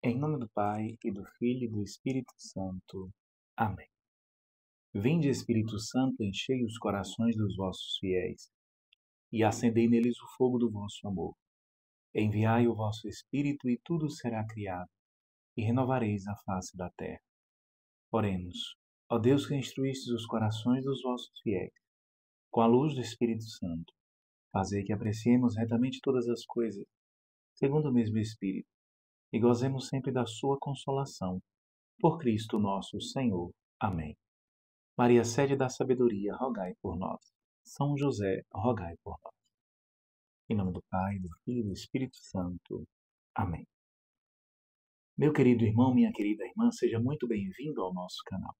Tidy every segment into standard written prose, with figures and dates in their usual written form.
Em nome do Pai, e do Filho, e do Espírito Santo. Amém. Vinde, Espírito Santo, enchei os corações dos vossos fiéis, e acendei neles o fogo do vosso amor. Enviai o vosso Espírito, e tudo será criado, e renovareis a face da terra. Oremos. Ó Deus, que instruístes os corações dos vossos fiéis, com a luz do Espírito Santo, fazei que apreciemos retamente todas as coisas, segundo o mesmo Espírito, e gozemos sempre da sua consolação. Por Cristo nosso Senhor. Amém. Maria, sede da sabedoria, rogai por nós. São José, rogai por nós. Em nome do Pai, do Filho e do Espírito Santo. Amém. Meu querido irmão, minha querida irmã, seja muito bem-vindo ao nosso canal.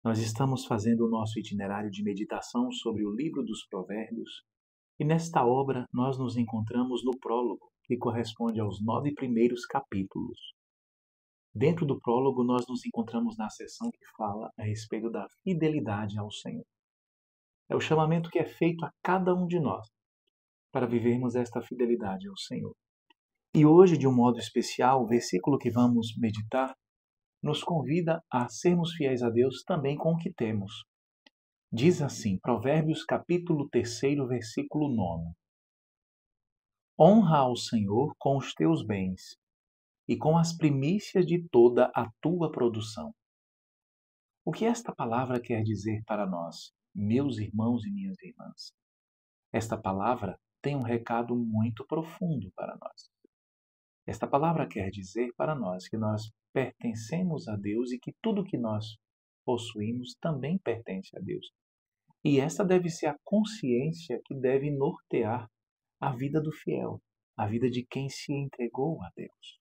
Nós estamos fazendo o nosso itinerário de meditação sobre o livro dos Provérbios, e nesta obra nós nos encontramos no prólogo, que corresponde aos 9 primeiros capítulos. Dentro do prólogo, nós nos encontramos na seção que fala a respeito da fidelidade ao Senhor. É o chamamento que é feito a cada um de nós para vivermos esta fidelidade ao Senhor. E hoje, de um modo especial, o versículo que vamos meditar nos convida a sermos fiéis a Deus também com o que temos. Diz assim, Provérbios capítulo 3, versículo 9. Honra ao Senhor com os teus bens e com as primícias de toda a tua produção. O que esta palavra quer dizer para nós, meus irmãos e minhas irmãs? Esta palavra tem um recado muito profundo para nós. Esta palavra quer dizer para nós que nós pertencemos a Deus e que tudo que nós possuímos também pertence a Deus. E essa deve ser a consciência que deve nortear a vida do fiel, a vida de quem se entregou a Deus.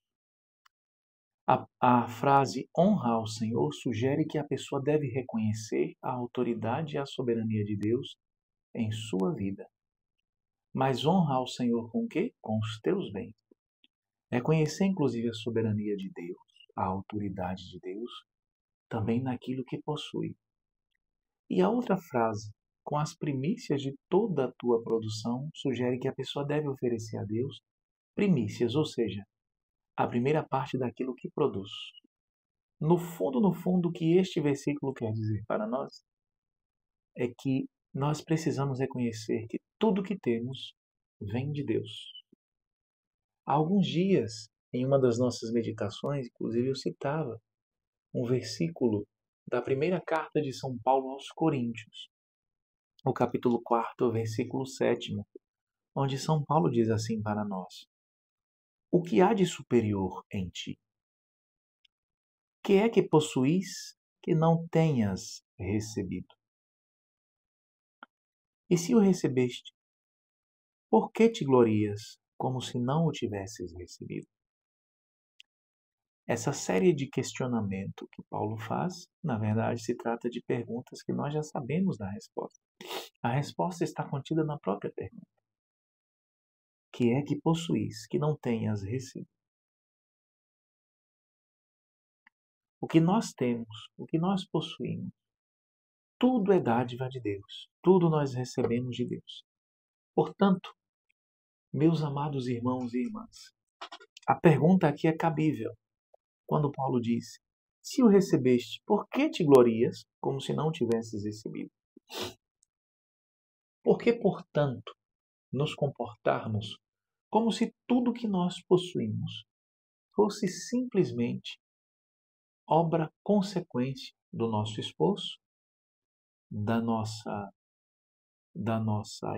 A frase honra ao Senhor sugere que a pessoa deve reconhecer a autoridade e a soberania de Deus em sua vida. Mas honra ao Senhor com o quê? Com os teus bens. Reconhecer, inclusive, a soberania de Deus, a autoridade de Deus, também naquilo que possui. E a outra frase, com as primícias de toda a tua produção, sugere que a pessoa deve oferecer a Deus primícias, ou seja, a primeira parte daquilo que produz. No fundo, o que este versículo quer dizer para nós é que nós precisamos reconhecer que tudo que temos vem de Deus. Há alguns dias, em uma das nossas meditações, inclusive eu citava um versículo da primeira carta de São Paulo aos Coríntios, o capítulo 4, versículo 7, onde São Paulo diz assim para nós: O que há de superior em ti? Que é que possuís que não tenhas recebido? E se o recebeste, por que te glorias como se não o tivesses recebido? Essa série de questionamento que Paulo faz, na verdade, se trata de perguntas que nós já sabemos da resposta. A resposta está contida na própria pergunta. Que é que possuís que não tenhas recebido? O que nós temos, o que nós possuímos, tudo é dádiva de Deus. Tudo nós recebemos de Deus. Portanto, meus amados irmãos e irmãs, a pergunta aqui é cabível. Quando Paulo diz, se o recebeste, por que te glorias como se não tivesses recebido? Por que, portanto, nos comportarmos como se tudo que nós possuímos fosse simplesmente obra consequência do nosso esforço, da nossa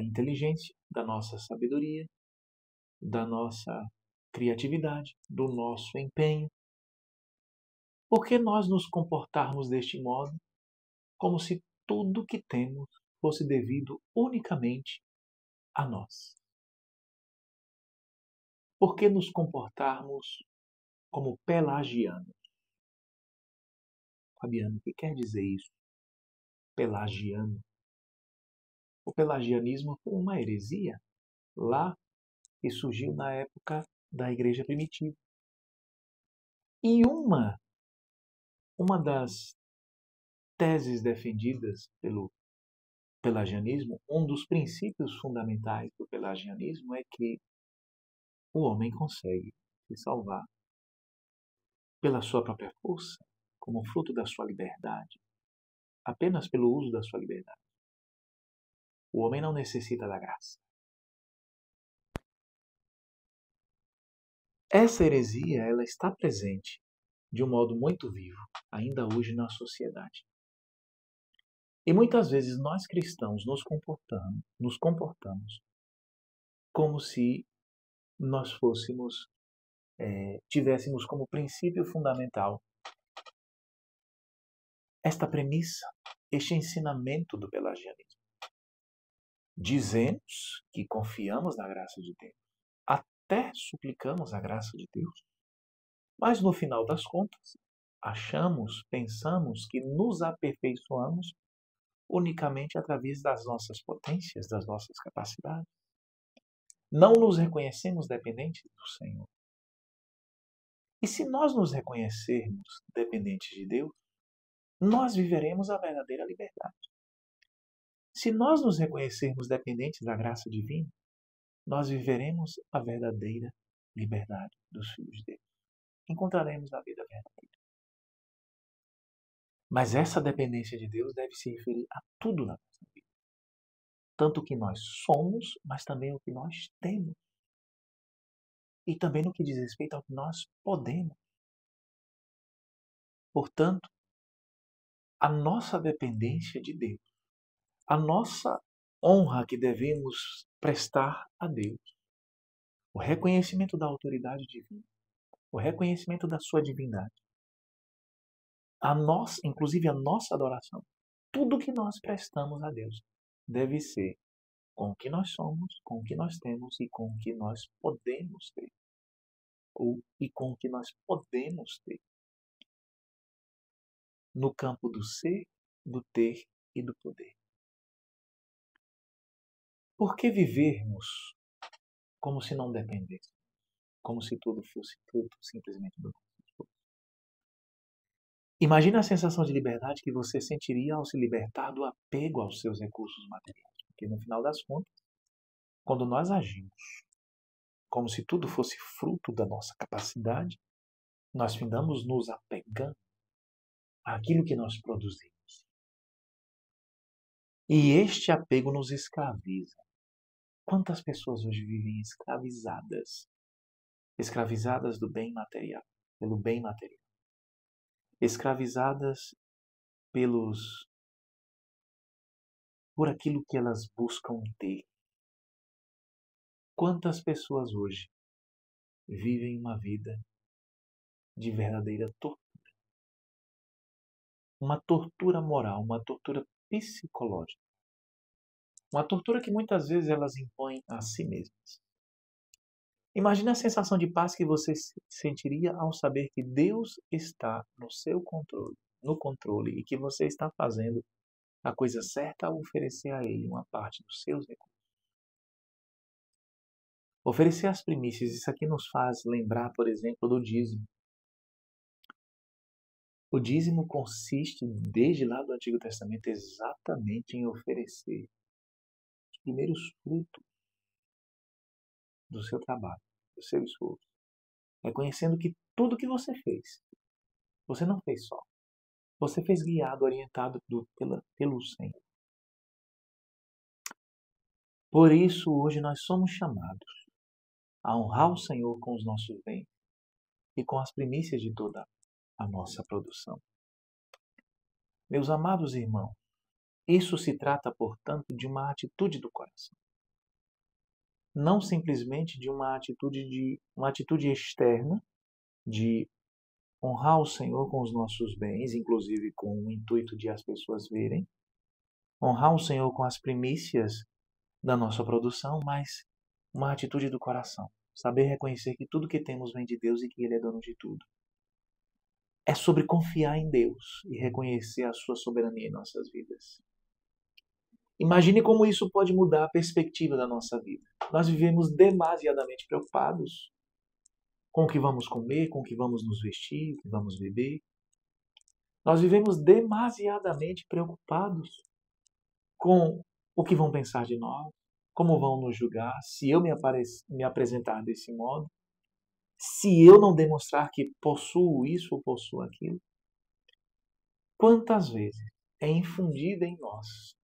inteligência, da nossa sabedoria, da nossa criatividade, do nosso empenho? Por que nós nos comportarmos deste modo, como se tudo que temos fosse devido unicamente a nós? Por que nos comportarmos como pelagianos? Fabiano, o que quer dizer isso? Pelagiano. O pelagianismo foi uma heresia lá que surgiu na época da Igreja Primitiva. E uma das teses defendidas pelo pelagianismo, um dos princípios fundamentais do pelagianismo é que o homem consegue se salvar pela sua própria força, como fruto da sua liberdade, apenas pelo uso da sua liberdade. O homem não necessita da graça. Essa heresia, ela está presente de um modo muito vivo, ainda hoje na sociedade. E muitas vezes nós cristãos nos comportamos como se nós tivéssemos como princípio fundamental esta premissa, este ensinamento do pelagianismo. Dizemos que confiamos na graça de Deus, até suplicamos a graça de Deus, mas no final das contas, pensamos que nos aperfeiçoamos unicamente através das nossas potências, das nossas capacidades. Não nos reconhecemos dependentes do Senhor. E se nós nos reconhecermos dependentes de Deus, nós viveremos a verdadeira liberdade. Se nós nos reconhecermos dependentes da graça divina, nós viveremos a verdadeira liberdade dos filhos de Deus. Encontraremos a vida verdadeira. Mas essa dependência de Deus deve se referir a tudo na nossa vida. Tanto o que nós somos, mas também o que nós temos. E também no que diz respeito ao que nós podemos. Portanto, a nossa dependência de Deus, a nossa honra que devemos prestar a Deus, o reconhecimento da autoridade divina, o reconhecimento da sua divindade, inclusive a nossa adoração, tudo que nós prestamos a Deus deve ser com o que nós somos, com o que nós temos e com o que nós podemos ter. E com o que nós podemos ter. No campo do ser, do ter e do poder. Por que vivermos como se não dependesse? Como se tudo fosse fruto simplesmente do nosso esforço? Imagine a sensação de liberdade que você sentiria ao se libertar do apego aos seus recursos materiais. Porque no final das contas, quando nós agimos como se tudo fosse fruto da nossa capacidade, nós findamos nos apegando àquilo que nós produzimos. E este apego nos escraviza. Quantas pessoas hoje vivem escravizadas? Escravizadas do bem material, pelo bem material. Escravizadas por aquilo que elas buscam ter. Quantas pessoas hoje vivem uma vida de verdadeira tortura? Uma tortura moral, uma tortura psicológica. Uma tortura que muitas vezes elas impõem a si mesmas. Imagine a sensação de paz que você sentiria ao saber que Deus está no controle e que você está fazendo a coisa certa ao oferecer a Ele uma parte dos seus recursos. Oferecer as primícias, isso aqui nos faz lembrar, por exemplo, do dízimo. O dízimo consiste, desde lá do Antigo Testamento, exatamente em oferecer os primeiros frutos do seu trabalho, do seu esforço. Reconhecendo que tudo que você fez, você não fez só. Você fez guiado, orientado pelo Senhor. Por isso, hoje nós somos chamados a honrar o Senhor com os nossos bens e com as primícias de toda a nossa produção. Meus amados irmãos, isso se trata, portanto, de uma atitude do coração. Não simplesmente de uma atitude externa de honrar o Senhor com os nossos bens, inclusive com o intuito de as pessoas verem, honrar o Senhor com as primícias da nossa produção, mas uma atitude do coração. Saber reconhecer que tudo que temos vem de Deus e que Ele é dono de tudo. É sobre confiar em Deus e reconhecer a sua soberania em nossas vidas. Imagine como isso pode mudar a perspectiva da nossa vida. Nós vivemos demasiadamente preocupados com o que vamos comer, com o que vamos nos vestir, o que vamos beber. Nós vivemos demasiadamente preocupados com o que vão pensar de nós, como vão nos julgar, se eu me apresentar desse modo, se eu não demonstrar que possuo isso ou possuo aquilo, quantas vezes é infundida em nós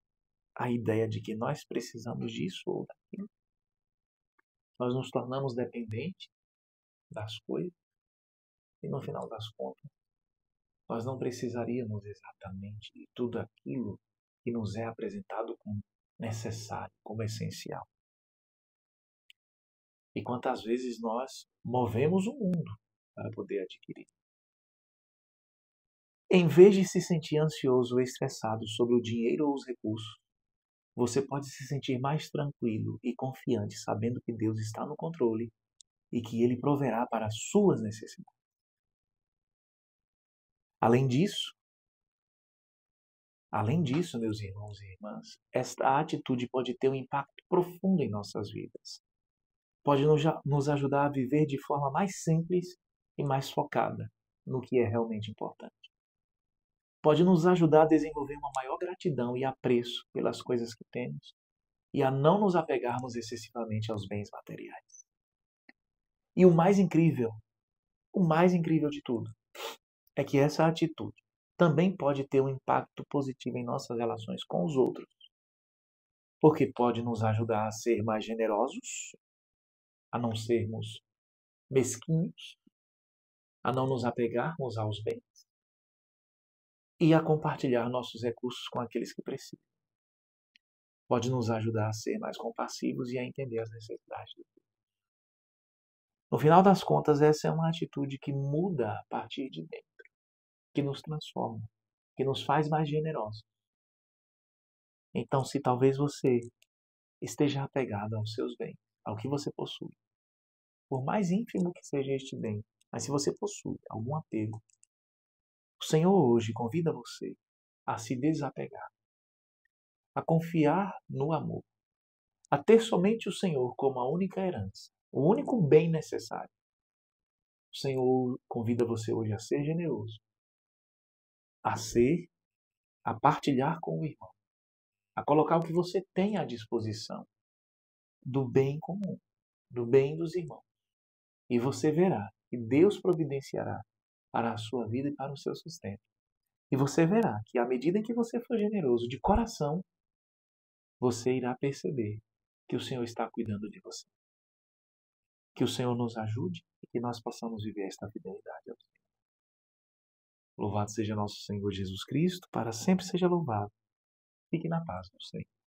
a ideia de que nós precisamos disso ou daquilo? Nós nos tornamos dependentes das coisas e, no final das contas, nós não precisaríamos exatamente de tudo aquilo que nos é apresentado como necessário, como essencial. E quantas vezes nós movemos o mundo para poder adquirir. Em vez de se sentir ansioso ou estressado sobre o dinheiro ou os recursos, você pode se sentir mais tranquilo e confiante sabendo que Deus está no controle e que Ele proverá para as suas necessidades. Além disso, meus irmãos e irmãs, esta atitude pode ter um impacto profundo em nossas vidas. Pode nos ajudar a viver de forma mais simples e mais focada no que é realmente importante. Pode nos ajudar a desenvolver uma maior gratidão e apreço pelas coisas que temos e a não nos apegarmos excessivamente aos bens materiais. E o mais incrível de tudo, é que essa atitude também pode ter um impacto positivo em nossas relações com os outros, porque pode nos ajudar a ser mais generosos, a não sermos mesquinhos, a não nos apegarmos aos bens e a compartilhar nossos recursos com aqueles que precisam. Pode nos ajudar a ser mais compassivos e a entender as necessidades do outro. No final das contas, essa é uma atitude que muda a partir de dentro, que nos transforma, que nos faz mais generosos. Então, se talvez você esteja apegado aos seus bens, ao que você possui, por mais ínfimo que seja este bem, mas se você possui algum apego, o Senhor hoje convida você a se desapegar, a confiar no amor, a ter somente o Senhor como a única herança, o único bem necessário. O Senhor convida você hoje a ser generoso, a partilhar com o irmão, a colocar o que você tem à disposição do bem comum, do bem dos irmãos. E você verá que Deus providenciará para a sua vida e para o seu sustento. E você verá que à medida em que você for generoso de coração, você irá perceber que o Senhor está cuidando de você. Que o Senhor nos ajude e que nós possamos viver esta fidelidade ao Senhor. Louvado seja nosso Senhor Jesus Cristo, para sempre seja louvado. Fique na paz do Senhor.